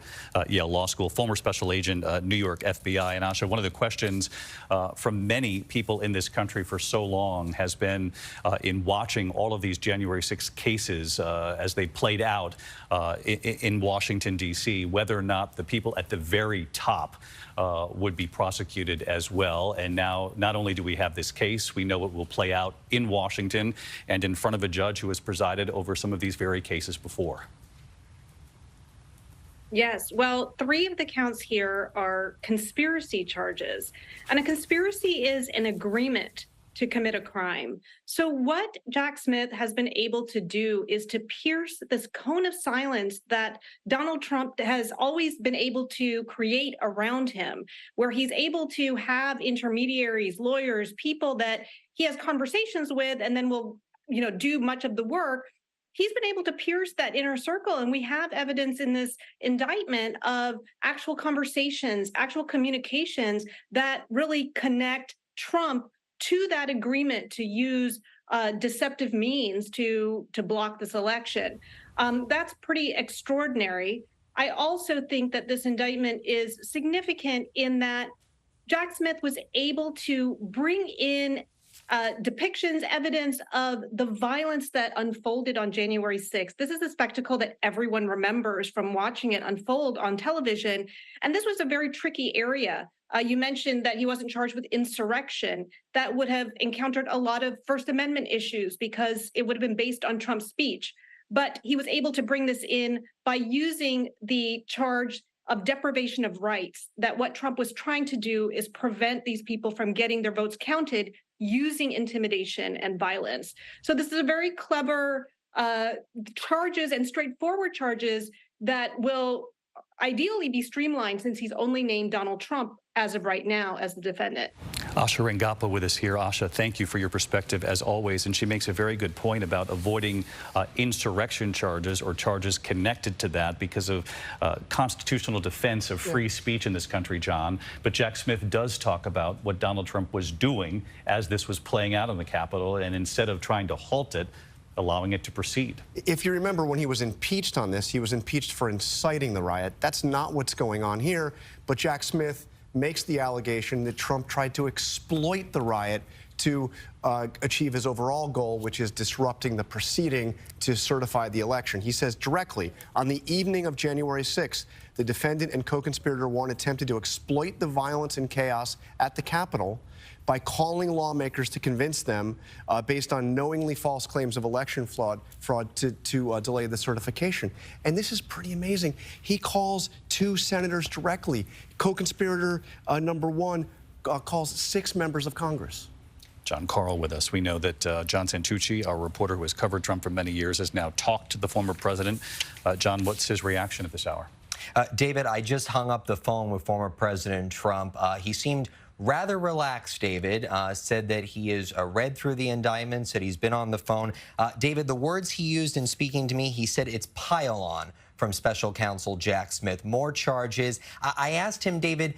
Yale Law School, former special agent, New York FBI. And Asha, one of the questions from many people in this country for so long has been in watching all of these January 6th cases as they played out in Washington, D.C., whether or not the people at the very top would be prosecuted as well. And now not only do we have this case, we know it will play out in Washington and in front of a judge who has presided over some of these very cases before.
Yes, well, 3 of the counts here are conspiracy charges, and a conspiracy is an agreement to commit a crime. So what Jack Smith has been able to do is to pierce this cone of silence that Donald Trump has always been able to create around him, where he's able to have intermediaries, lawyers, people that he has conversations with and then will, do much of the work. He's been able to pierce that inner circle, and we have evidence in this indictment of actual conversations, actual communications that really connect Trump to that agreement to use deceptive means to block this election. That's pretty extraordinary. I also think that this indictment is significant in that Jack Smith was able to bring in depictions, evidence of the violence that unfolded on January 6th. This is a spectacle that everyone remembers from watching it unfold on television. And this was a very tricky area. You mentioned that he wasn't charged with insurrection. That would have encountered a lot of First Amendment issues because it would have been based on Trump's speech. But he was able to bring this in by using the charge of deprivation of rights, that what Trump was trying to do is prevent these people from getting their votes counted using intimidation and violence. So this is a very clever charges and straightforward charges that will ideally be streamlined since he's only named Donald Trump as of right now as the defendant.
Asha Rangappa with us here. Asha, thank you for your perspective as always. And she makes a very good point about avoiding insurrection charges or charges connected to that because of constitutional defense of free speech in this country, John. But Jack Smith does talk about what Donald Trump was doing as this was playing out in the Capitol, and instead of trying to halt it, allowing it to proceed.
If you remember when he was impeached on this, he was impeached for inciting the riot. That's not what's going on here. But Jack Smith makes the allegation that Trump tried to exploit the riot to achieve his overall goal, which is disrupting the proceeding to certify the election. He says directly, on the evening of January 6th, the defendant and co-conspirator Warren attempted to exploit the violence and chaos at the Capitol by calling lawmakers to convince them, based on knowingly false claims of election fraud to delay the certification. And this is pretty amazing. He calls 2 senators directly. Co-conspirator number 1 calls 6 members of Congress.
John Carl with us. We know that John Santucci, our reporter who has covered Trump for many years, has now talked to the former president. John, what's his reaction at this hour?
David, I just hung up the phone with former President Trump. He seemed rather relaxed, David, said that he has read through the indictment, said he's been on the phone. David, the words he used in speaking to me, he said it's pile on from special counsel Jack Smith. More charges. I asked him, David,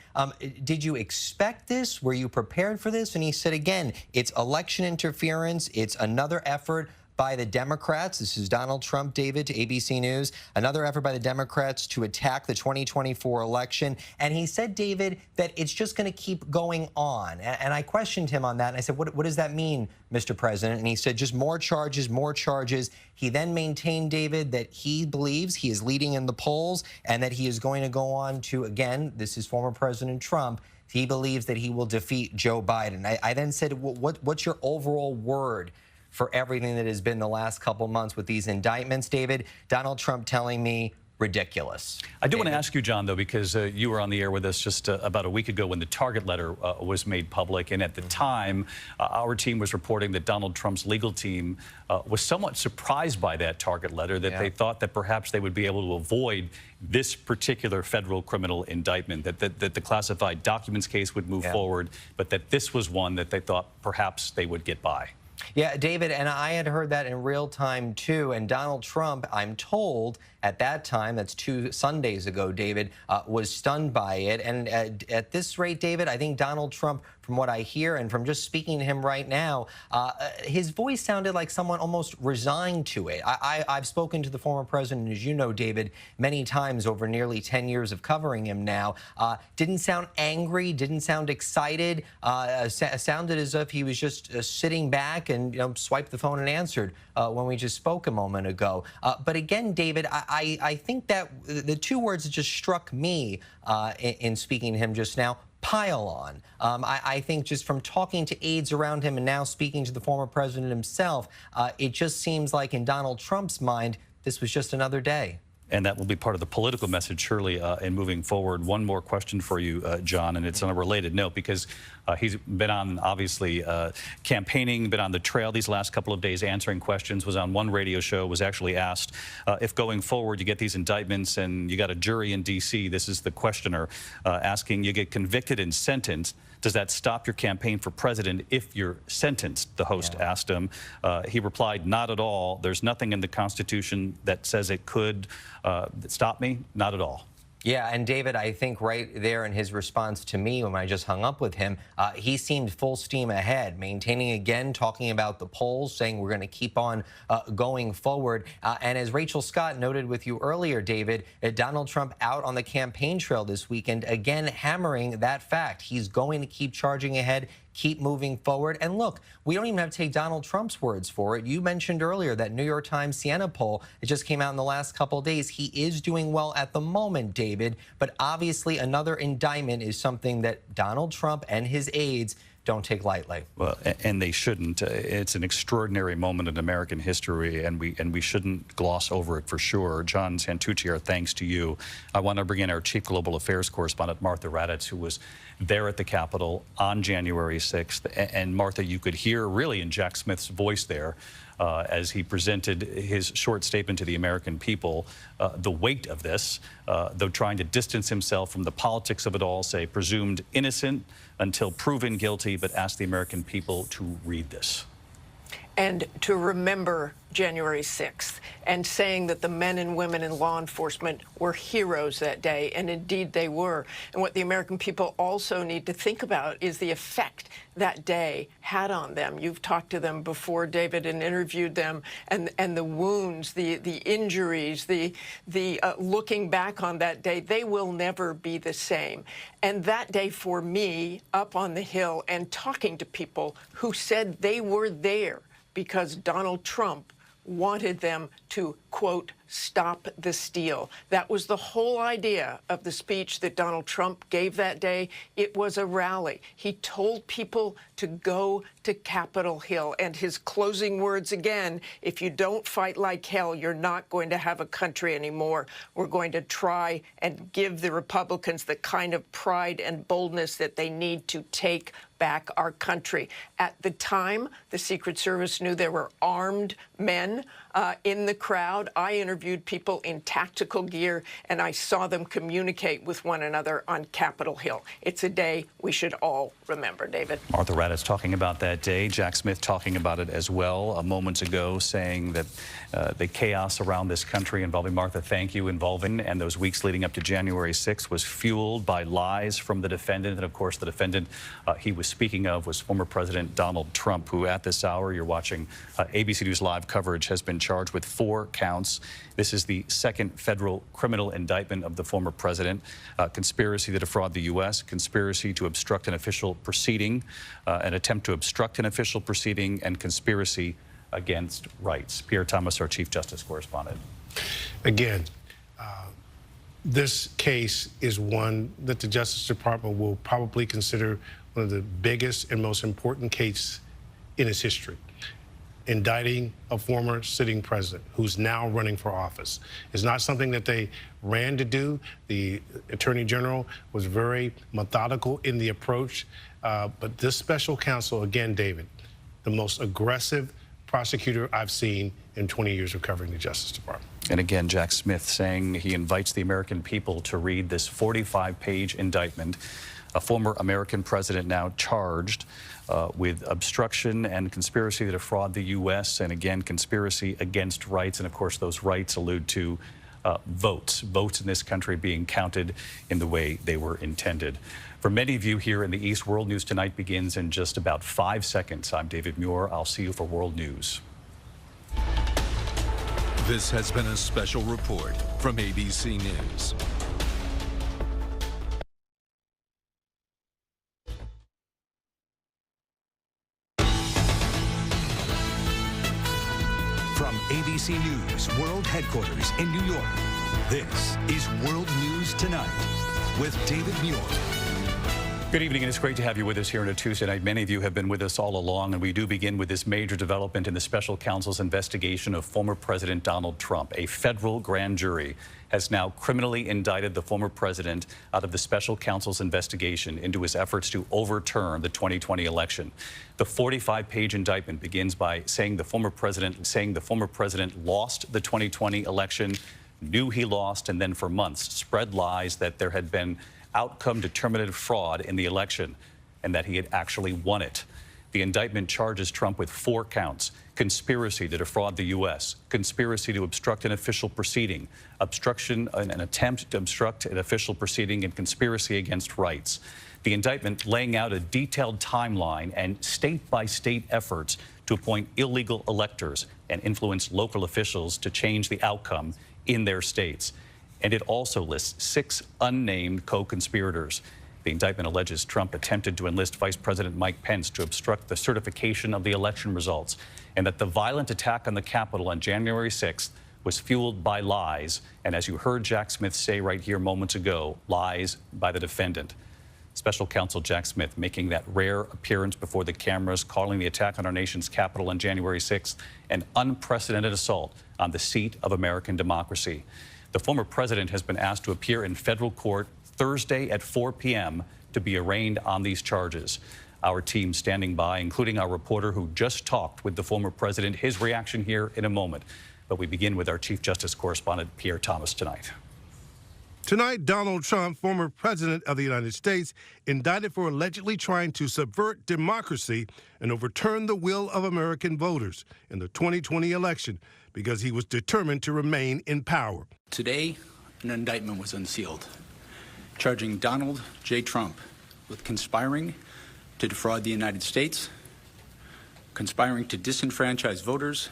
did you expect this? Were you prepared for this? And he said, again, it's election interference. It's another effort by the Democrats. This is Donald Trump, David, to ABC News. Another effort by the Democrats to attack the 2024 election. And he said, David, that it's just going to keep going on. And I questioned him on that. And I said, what does that mean, Mr. President? And he said, just more charges, more charges. He then maintained, David, that he believes he is leading in the polls and that he is going to go on to, again, this is former President Trump, he believes that he will defeat Joe Biden. I then said, what's your overall word for everything that has been the last couple months with these indictments, David? Donald Trump telling me ridiculous.
I do want to ask you, John, though, because you were on the air with us just about a week ago when the target letter was made public. And at the time, our team was reporting that Donald Trump's legal team was somewhat surprised by that target letter, that they thought that perhaps they would be able to avoid this particular federal criminal indictment, that the classified documents case would move forward, but that this was one that they thought perhaps they would get by.
Yeah, David, and I had heard that in real time, too. And Donald Trump, I'm told, at that time, that's 2 Sundays ago, David, was stunned by it. And at this rate, David, I think Donald Trump, from what I hear and from just speaking to him right now, his voice sounded like someone almost resigned to it. I've spoken to the former president, as you know, David, many times over nearly 10 years of covering him now. Didn't sound angry, didn't sound excited, sounded as if he was just sitting back and swiped the phone and answered when we just spoke a moment ago. But again, David, I think that the 2 words that just struck me in speaking to him just now, pile on. I think just from talking to aides around him and now speaking to the former president himself, it just seems like in Donald Trump's mind, this was just another day.
And that will be part of the political message, surely, in moving forward. One more question for you, John, and it's on a related note, because he's been on, obviously, campaigning, been on the trail these last couple of days, answering questions, was on one radio show, was actually asked if going forward you get these indictments and you got a jury in D.C., this is the questioner asking, you get convicted and sentenced, does that stop your campaign for president if you're sentenced? The host asked him. He replied, not at all. There's nothing in the Constitution that says it could stop me. Not at all.
Yeah, and David, I think right there in his response to me when I just hung up with him, he seemed full steam ahead, maintaining again, talking about the polls, saying we're going to keep on going forward. And as Rachel Scott noted with you earlier, David, Donald Trump out on the campaign trail this weekend, again, hammering that fact. He's going to keep charging ahead, keep moving forward. And look, we don't even have to take Donald Trump's words for it. You mentioned earlier that New York Times Siena poll, it just came out in the last couple of days. He is doing well at the moment, David, but obviously another indictment is something that Donald Trump and his aides don't take lightly.
Well, and they shouldn't. It's an extraordinary moment in American history, and we shouldn't gloss over it for sure. John Santucci, our thanks to you. I want to bring in our Chief Global Affairs Correspondent, Martha Raddatz, who was there at the Capitol on January 6th. And Martha, you could hear really in Jack Smith's voice there as he presented his short statement to the American people, the weight of this, though trying to distance himself from the politics of it all, say presumed innocent until proven guilty, but asked the American people to read this.
And to remember January 6th, and saying that the men and women in law enforcement were heroes that day, and indeed they were. And what the American people also need to think about is the effect that day had on them. You've talked to them before, David, and interviewed them, and the wounds, the injuries, the looking back on that day, they will never be the same. And that day for me, up on the Hill and talking to people who said they were there because Donald Trump wanted them to, quote, stop the steal. That was the whole idea of the speech that Donald Trump gave that day. It was a rally. He told people to go to Capitol Hill. And his closing words again, if you don't fight like hell, you're not going to have a country anymore. We're going to try and give the Republicans the kind of pride and boldness that they need to take back our country. At the time, the Secret Service knew there were armed men in the crowd. I interviewed people in tactical gear, and I saw them communicate with one another on Capitol Hill. It's a day we should all remember, David.
Martha Raddatz talking about that day. Jack Smith talking about it as well moments ago, saying that the chaos around this country involving, Martha, thank you, involving, and those weeks leading up to January 6th was fueled by lies from the defendant. And of course, the defendant he was speaking of was former President Donald Trump, who at this hour, you're watching ABC News Live coverage, has been charged with 4 counts. This is the second federal criminal indictment of the former president. Conspiracy to defraud the U.S., conspiracy to obstruct an official proceeding, an attempt to obstruct an official proceeding, and conspiracy against rights. Pierre Thomas, our Chief Justice correspondent.
Again, this case is one that the Justice Department will probably consider one of the biggest and most important cases in its history. Indicting a former sitting president who's now running for office is not something that they ran to do. The Attorney General was very methodical in the approach, but this special counsel, again, David, the most aggressive prosecutor I've seen in 20 years of covering the Justice Department.
And again, Jack Smith saying he invites the American people to read this 45-page indictment. A former American president now charged with obstruction and conspiracy to defraud the U.S. and again, conspiracy against rights. And of course, those rights allude to votes in this country being counted in the way they were intended. For many of you here in the East, World News Tonight begins in just about 5 seconds. I'm David Muir. I'll see you for World News.
This has been a special report from ABC News.
From ABC News World Headquarters in New York, this is World News Tonight with David Muir.
Good evening, and it's great to have you with us here on a Tuesday night. Many of you have been with us all along, and we do begin with this major development in the special counsel's investigation of former President Donald Trump. A federal grand jury has now criminally indicted the former president out of the special counsel's investigation into his efforts to overturn the 2020 election. The 45-page indictment begins by saying the former president lost the 2020 election, knew he lost, and then for months spread lies that there had been outcome determinative fraud in the election and that he had actually won it. The indictment charges Trump with 4 counts: conspiracy to defraud the U.S., conspiracy to obstruct an official proceeding, obstruction, an attempt to obstruct an official proceeding, and conspiracy against rights. The indictment laying out a detailed timeline and state-by-state efforts to appoint illegal electors and influence local officials to change the outcome in their states. And it also lists 6 unnamed co-conspirators. The indictment alleges Trump attempted to enlist Vice President Mike Pence to obstruct the certification of the election results, and that the violent attack on the Capitol on January 6th was fueled by lies, and as you heard Jack Smith say right here moments ago, lies by the defendant. Special counsel Jack Smith making that rare appearance before the cameras, calling the attack on our nation's Capitol on January 6th an unprecedented assault on the seat of American democracy. The former president has been asked to appear in federal court Thursday at 4 p.m. to be arraigned on these charges. Our team standing by, including our reporter who just talked with the former president. His reaction here in a moment. But we begin with our Chief Justice correspondent, Pierre Thomas, tonight.
Tonight, Donald Trump, former president of the United States, indicted for allegedly trying to subvert democracy and overturn the will of American voters in the 2020 election because he was determined to remain in power.
Today, an indictment was unsealed, charging Donald J. Trump with conspiring to defraud the United States, conspiring to disenfranchise voters,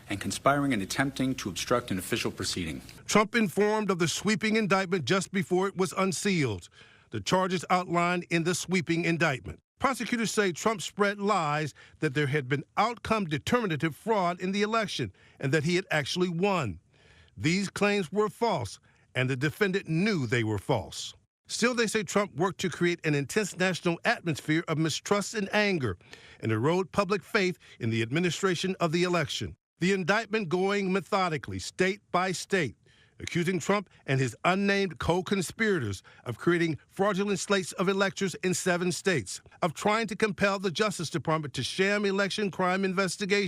and conspiring and attempting to obstruct an official proceeding.
Trump informed of the sweeping indictment just before it was unsealed. The charges outlined in the sweeping indictment. Prosecutors say Trump spread lies that there had been outcome determinative fraud in the election and that he had actually won. these claims were false, and the defendant knew they were false. Still, they say Trump worked to create an intense national atmosphere of mistrust and anger and erode public faith in the administration of the election. The indictment going methodically, state by state, accusing Trump and his unnamed co-conspirators of creating fraudulent slates of electors in 7 states, of trying to compel the Justice Department to sham election crime investigation,